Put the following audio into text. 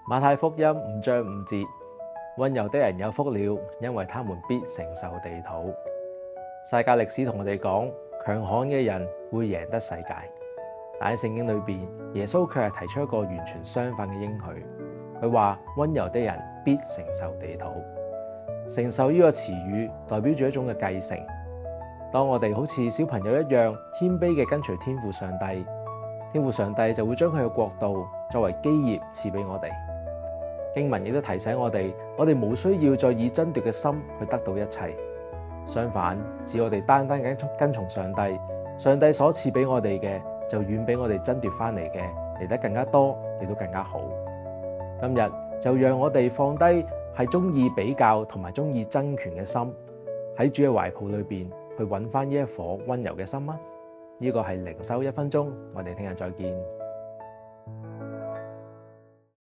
馬太福音5章5節，溫柔的人有福了，因為他們必承受地土。世界歷史同我哋講，強悍嘅人會贏得世界。但喺聖經裏邊，耶穌卻係提出一個完全相反嘅應許。佢話溫柔的人必承受地土。承受呢個詞語代表住一種嘅繼承。當我哋好似小朋友一樣謙卑嘅跟隨天父上帝，天父上帝就會將佢嘅國度作為基業賜俾我哋。經文亦都提醒我哋冇需要再以爭奪嘅心去得到一切。相反，只要我哋單單跟從上帝，上帝所賜俾我哋嘅就遠比我哋爭奪翻嚟嘅嚟得更加多，亦都更加好。今日就讓我哋放低係中意比較同埋中意爭權嘅心，喺主嘅懷抱裏邊去揾翻呢一顆溫柔嘅心啊！呢個係靈修1分鐘，我哋聽日再見。